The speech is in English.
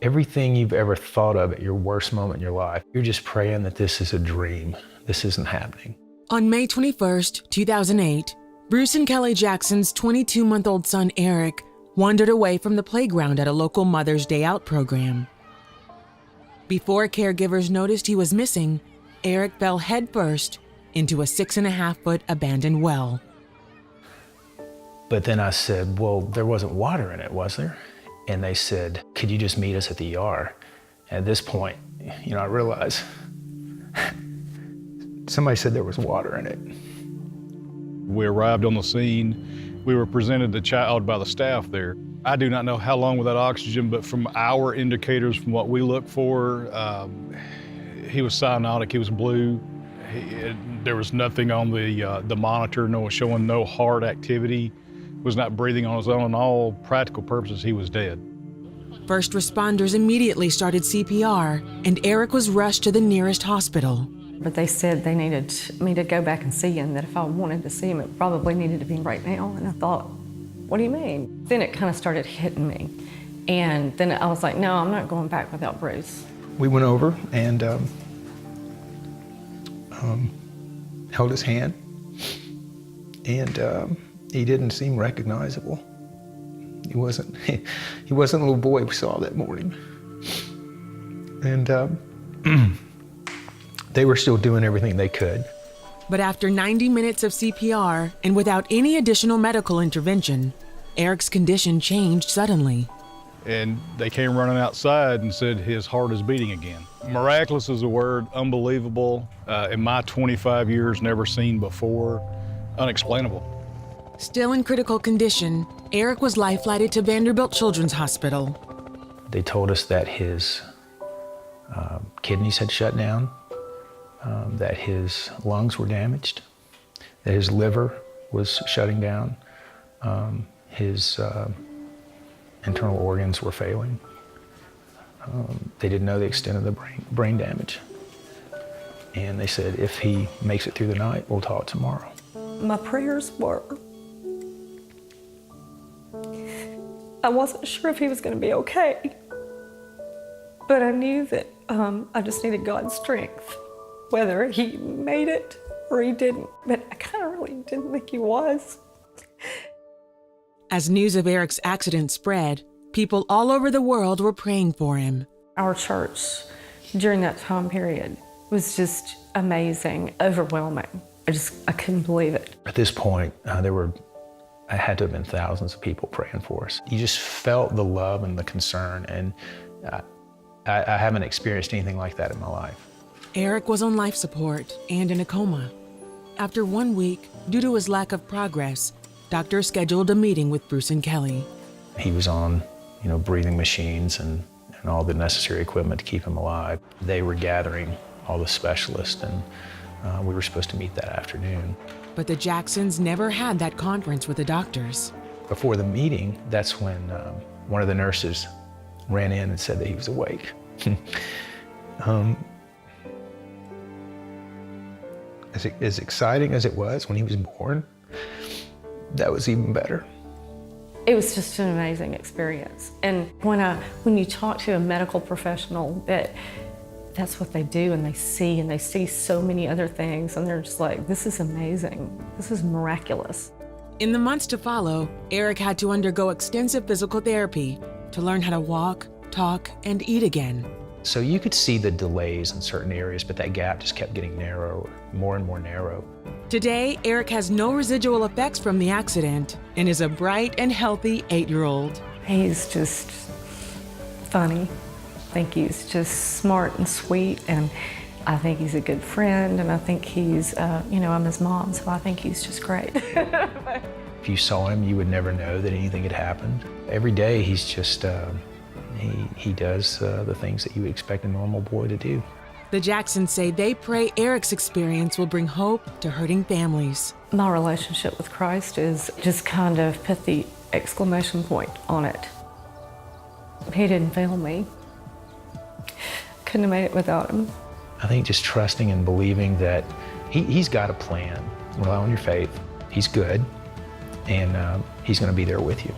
Everything you've ever thought of at your worst moment in your life, you're just praying that this is a dream. This isn't happening. On May 21st, 2008, Bruce and Kelly Jackson's 22-month-old son, Eric, wandered away from the playground at a local Mother's Day Out program. Before caregivers noticed he was missing, Eric fell headfirst into a 6.5-foot abandoned well. But then I said, well, there wasn't water in it, was there? And they said, could you just meet us at the ER? At this point, I realized somebody said there was water in it. We arrived on the scene. We were presented the child by the staff there. I do not know how long without oxygen, but from our indicators, from what we look for, he was cyanotic, he was blue. There was nothing on the monitor, showing no heart activity, was not breathing on his own. In all practical purposes, he was dead. First responders immediately started CPR, and Eric was rushed to the nearest hospital. But they said they needed me to go back and see him, that if I wanted to see him, it probably needed to be right now. And I thought, what do you mean? Then it kind of started hitting me. And then I was like, no, I'm not going back without Bruce. We went over and held his hand, and he didn't seem recognizable. He wasn't the little boy we saw that morning. And they were still doing everything they could. But after 90 minutes of CPR and without any additional medical intervention, Eric's condition changed suddenly. And they came running outside and said his heart is beating again. Miraculous is a word, unbelievable, in my 25 years, never seen before, unexplainable. Still in critical condition, Eric was life-flighted to Vanderbilt Children's Hospital. They told us that his kidneys had shut down, that his lungs were damaged, that his liver was shutting down, his internal organs were failing. They didn't know the extent of the brain damage. And they said, if he makes it through the night, we'll talk tomorrow. My prayers were, I wasn't sure if he was going to be okay, but I knew that I just needed God's strength, whether he made it or he didn't, but I kind of really didn't think he was. As news of Eric's accident spread, people all over the world were praying for him. Our church during that time period was just amazing, overwhelming. I couldn't believe it. At this point, I had to have been thousands of people praying for us. You just felt the love and the concern, and I haven't experienced anything like that in my life. Eric was on life support and in a coma. After 1 week, due to his lack of progress, doctors scheduled a meeting with Bruce and Kelly. He was on, breathing machines and all the necessary equipment to keep him alive. They were gathering all the specialists, and we were supposed to meet that afternoon. But the Jacksons never had that conference with the doctors. Before the meeting, that's when one of the nurses ran in and said that he was awake. As exciting as it was when he was born, that was even better. It was just an amazing experience. And when you talk to a medical professional, that's what they do, and they see so many other things, and they're just like, this is amazing. This is miraculous. In the months to follow, Eric had to undergo extensive physical therapy to learn how to walk, talk, and eat again. So you could see the delays in certain areas, but that gap just kept getting narrower, more and more narrow. Today, Eric has no residual effects from the accident and is a bright and healthy 8-year-old. He's just funny. I think he's just smart and sweet, and I think he's a good friend, and I think he's, I'm his mom, so I think he's just great. If you saw him, you would never know that anything had happened. Every day, he's just, he does the things that you would expect a normal boy to do. The Jacksons say they pray Eric's experience will bring hope to hurting families. My relationship with Christ is just kind of put the exclamation point on it. He didn't fail me. Couldn't have made it without him. I think just trusting and believing that he's got a plan. Rely on your faith. He's good, and he's going to be there with you.